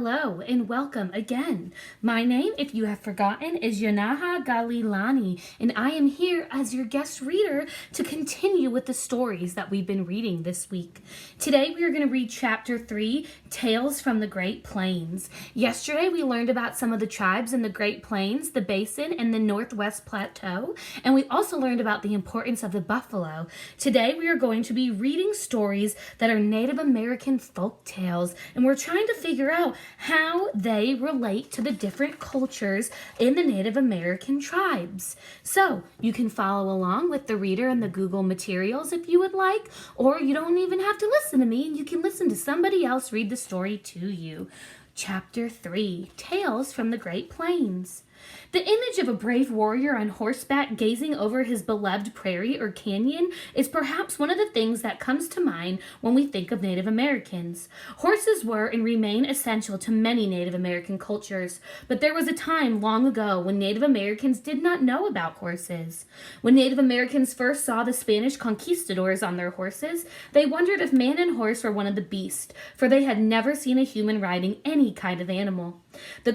Hello and welcome again. My name, if you have forgotten, is Yanaha Galilani, and I am here as your guest reader to continue with the stories that we've been reading this week. Today we are going to read Chapter 3, Tales from the Great Plains. Yesterday we learned about some of the tribes in the Great Plains, the Basin, and the Northwest Plateau, and we also learned about the importance of the buffalo. Today we are going to be reading stories that are Native American folk tales, and we're trying to figure out how they relate to the different cultures in the Native American tribes. So you can follow along with the reader and the Google materials if you would like, or you don't even have to listen to me and you can listen to somebody else read the story to you. Chapter 3, Tales from the Great Plains. The image of a brave warrior on horseback gazing over his beloved prairie or canyon is perhaps one of the things that comes to mind when we think of Native Americans. Horses were and remain essential to many Native American cultures, but there was a time long ago when Native Americans did not know about horses. When Native Americans first saw the Spanish conquistadors on their horses, they wondered if man and horse were one of the beasts, for they had never seen a human riding any kind of animal. The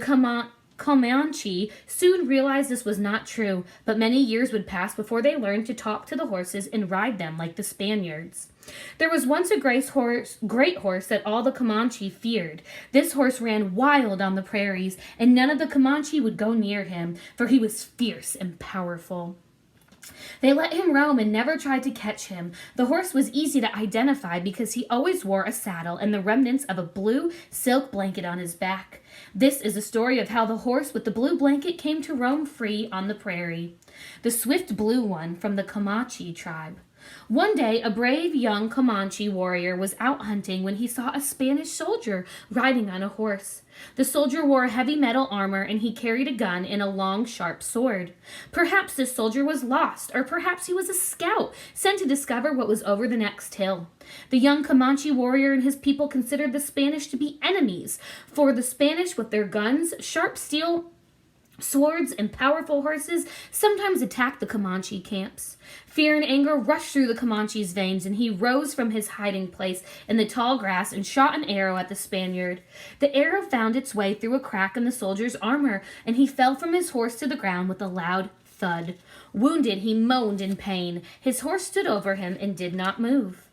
Comanche soon realized this was not true, but many years would pass before they learned to talk to the horses and ride them like the Spaniards. There was once a great horse that all the Comanche feared. This horse ran wild on the prairies, and none of the Comanche would go near him, for he was fierce and powerful. They let him roam and never tried to catch him. The horse was easy to identify because he always wore a saddle and the remnants of a blue silk blanket on his back. This is a story of how the horse with the blue blanket came to roam free on the prairie. The swift blue one from the Comanche tribe. One day, a brave young Comanche warrior was out hunting when he saw a Spanish soldier riding on a horse. The soldier wore heavy metal armor and he carried a gun and a long, sharp sword. Perhaps this soldier was lost, or perhaps he was a scout sent to discover what was over the next hill. The young Comanche warrior and his people considered the Spanish to be enemies, for the Spanish, with their guns, sharp steel swords, and powerful horses, sometimes attacked the Comanche camps. Fear and anger rushed through the Comanche's veins, and he rose from his hiding place in the tall grass and shot an arrow at the Spaniard. The arrow found its way through a crack in the soldier's armor, and he fell from his horse to the ground with a loud thud. Wounded, he moaned in pain. His horse stood over him and did not move.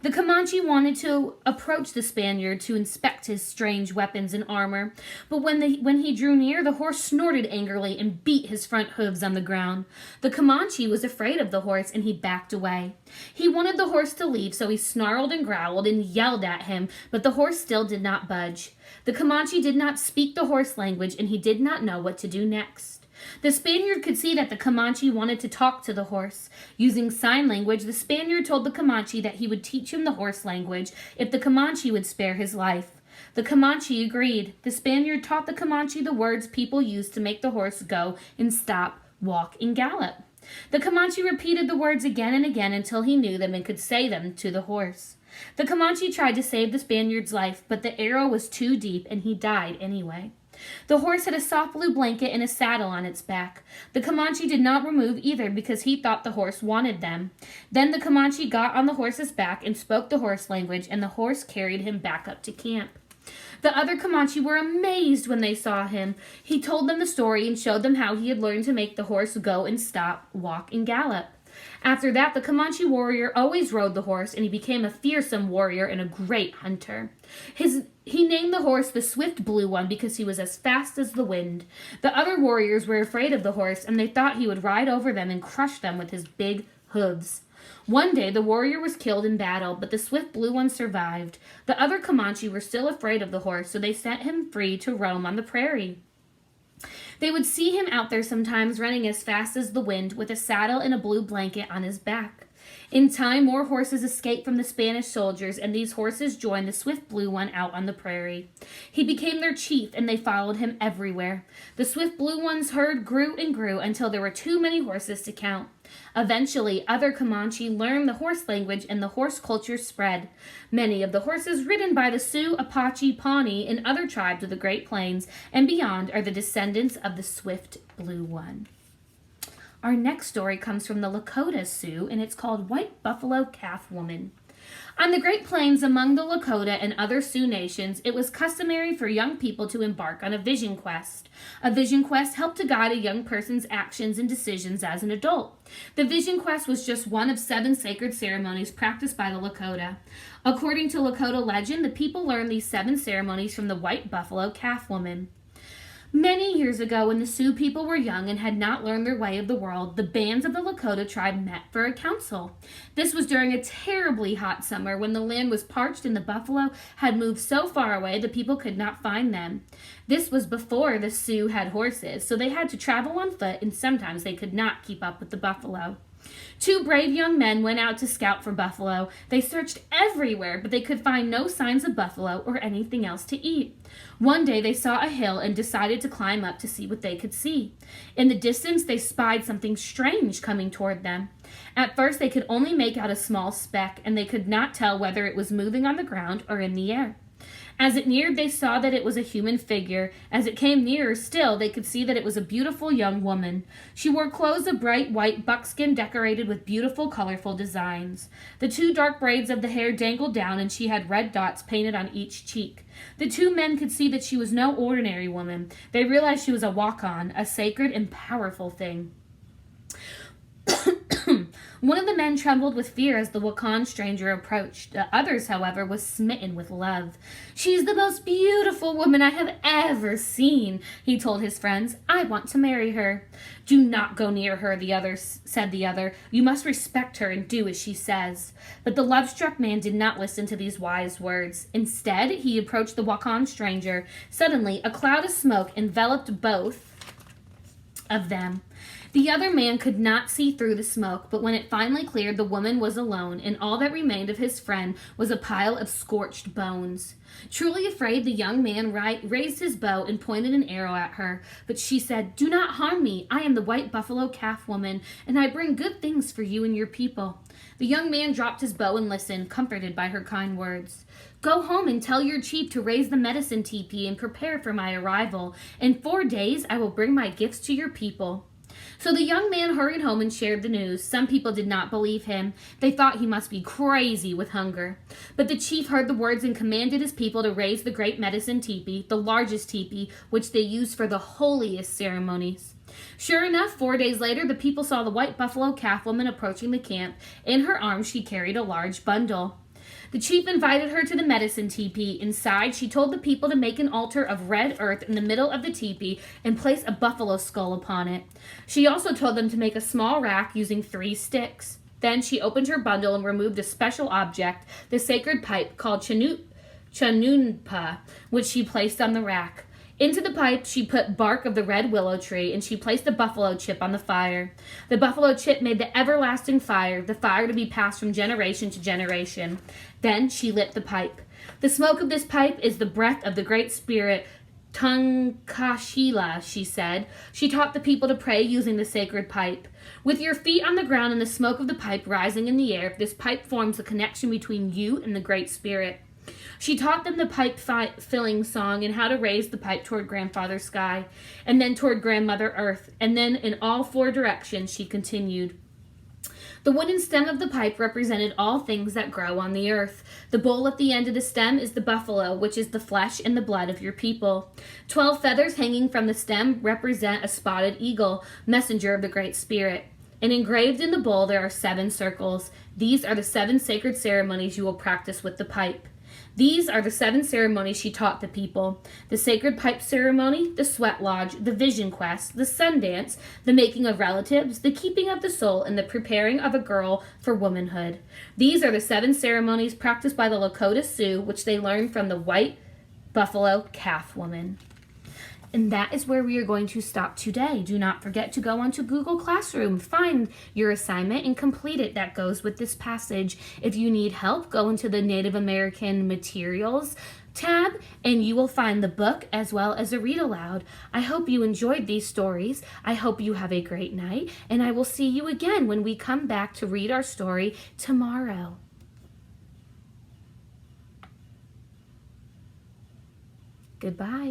The Comanche wanted to approach the Spaniard to inspect his strange weapons and armor, but when he drew near, the horse snorted angrily and beat his front hooves on the ground. The Comanche was afraid of the horse and he backed away. He wanted the horse to leave, so he snarled and growled and yelled at him, but the horse still did not budge. The Comanche did not speak the horse language and he did not know what to do next. The Spaniard could see that the Comanche wanted to talk to the horse. Using sign language, the Spaniard told the Comanche that he would teach him the horse language if the Comanche would spare his life. The Comanche agreed. The Spaniard taught the Comanche the words people use to make the horse go and stop, walk, and gallop. The Comanche repeated the words again and again until he knew them and could say them to the horse. The Comanche tried to save the Spaniard's life, but the arrow was too deep and he died anyway. The horse had a soft blue blanket and a saddle on its back. The Comanche did not remove either because he thought the horse wanted them. Then the Comanche got on the horse's back and spoke the horse language, and the horse carried him back up to camp. The other Comanche were amazed when they saw him. He told them the story and showed them how he had learned to make the horse go and stop, walk, and gallop. After that, the Comanche warrior always rode the horse, and he became a fearsome warrior and a great hunter. He named the horse the Swift Blue One because he was as fast as the wind. The other warriors were afraid of the horse, and they thought he would ride over them and crush them with his big hooves. One day, the warrior was killed in battle, but the Swift Blue One survived. The other Comanche were still afraid of the horse, so they set him free to roam on the prairie. They would see him out there sometimes running as fast as the wind with a saddle and a blue blanket on his back. In time, more horses escaped from the Spanish soldiers, and these horses joined the Swift Blue One out on the prairie. He became their chief, and they followed him everywhere. The Swift Blue One's herd grew and grew until there were too many horses to count. Eventually, other Comanche learned the horse language and the horse culture spread. Many of the horses ridden by the Sioux, Apache, Pawnee, and other tribes of the Great Plains and beyond are the descendants of the Swift Blue One. Our next story comes from the Lakota Sioux, and it's called White Buffalo Calf Woman. On the Great Plains among the Lakota and other Sioux nations, it was customary for young people to embark on a vision quest. A vision quest helped to guide a young person's actions and decisions as an adult. The vision quest was just one of 7 sacred ceremonies practiced by the Lakota. According to Lakota legend, the people learned these 7 ceremonies from the white buffalo calf woman. Many years ago, when the Sioux people were young and had not learned their way of the world, the bands of the Lakota tribe met for a council. This was during a terribly hot summer when the land was parched and the buffalo had moved so far away the people could not find them. This was before the Sioux had horses, so they had to travel on foot, and sometimes they could not keep up with the buffalo. 2 brave young men went out to scout for buffalo. They searched everywhere, but they could find no signs of buffalo or anything else to eat. One day they saw a hill and decided to climb up to see what they could see. In the distance, they spied something strange coming toward them. At first, they could only make out a small speck, and they could not tell whether it was moving on the ground or in the air. As it neared, they saw that it was a human figure. As it came nearer still, they could see that it was a beautiful young woman. She wore clothes of bright white buckskin decorated with beautiful, colorful designs. The 2 dark braids of the hair dangled down, and she had red dots painted on each cheek. The 2 men could see that she was no ordinary woman. They realized she was a Wakan, a sacred and powerful thing. One of the men trembled with fear as the Wakan stranger approached. The others, however, was smitten with love. "She's the most beautiful woman I have ever seen," he told his friends. "I want to marry her." "Do not go near her," said the other. "You must respect her and do as she says." But the love-struck man did not listen to these wise words. Instead, he approached the Wakan stranger. Suddenly, a cloud of smoke enveloped both of them. The other man could not see through the smoke, but when it finally cleared, the woman was alone, and all that remained of his friend was a pile of scorched bones. Truly afraid, the young man raised his bow and pointed an arrow at her, but she said, "Do not harm me. I am the white buffalo calf woman, and I bring good things for you and your people." The young man dropped his bow and listened, comforted by her kind words. "Go home and tell your chief to raise the medicine teepee and prepare for my arrival. In 4 days, I will bring my gifts to your people." So the young man hurried home and shared the news. Some people did not believe him. They thought he must be crazy with hunger. But the chief heard the words and commanded his people to raise the great medicine teepee, the largest teepee, which they used for the holiest ceremonies. Sure enough, 4 days later, the people saw the white buffalo calf woman approaching the camp. In her arms, she carried a large bundle. The chief invited her to the medicine teepee. Inside, she told the people to make an altar of red earth in the middle of the teepee and place a buffalo skull upon it. She also told them to make a small rack using 3 sticks. Then she opened her bundle and removed a special object, the sacred pipe called chanunpa, which she placed on the rack. Into the pipe, she put bark of the red willow tree, and she placed a buffalo chip on the fire. The buffalo chip made the everlasting fire, the fire to be passed from generation to generation. Then she lit the pipe. "The smoke of this pipe is the breath of the Great Spirit, Tunkashila," she said. She taught the people to pray using the sacred pipe. "With your feet on the ground and the smoke of the pipe rising in the air, this pipe forms a connection between you and the Great Spirit." She taught them the pipe filling song and how to raise the pipe toward Grandfather Sky, and then toward Grandmother Earth, and then in all 4 directions she continued. The wooden stem of the pipe represented all things that grow on the earth. The bowl at the end of the stem is the buffalo, which is the flesh and the blood of your people. 12 feathers hanging from the stem represent a spotted eagle, messenger of the Great Spirit. And engraved in the bowl there are 7 circles. These are the 7 sacred ceremonies you will practice with the pipe. These are the 7 ceremonies she taught the people: the sacred pipe ceremony, the sweat lodge, the vision quest, the sun dance, the making of relatives, the keeping of the soul, and the preparing of a girl for womanhood. These are the 7 ceremonies practiced by the Lakota Sioux, which they learned from the white buffalo calf woman. And that is where we are going to stop today. Do not forget to go onto Google Classroom, find your assignment, and complete it. That goes with this passage. If you need help, go into the Native American Materials tab, and you will find the book as well as a read aloud. I hope you enjoyed these stories. I hope you have a great night, and I will see you again when we come back to read our story tomorrow. Goodbye.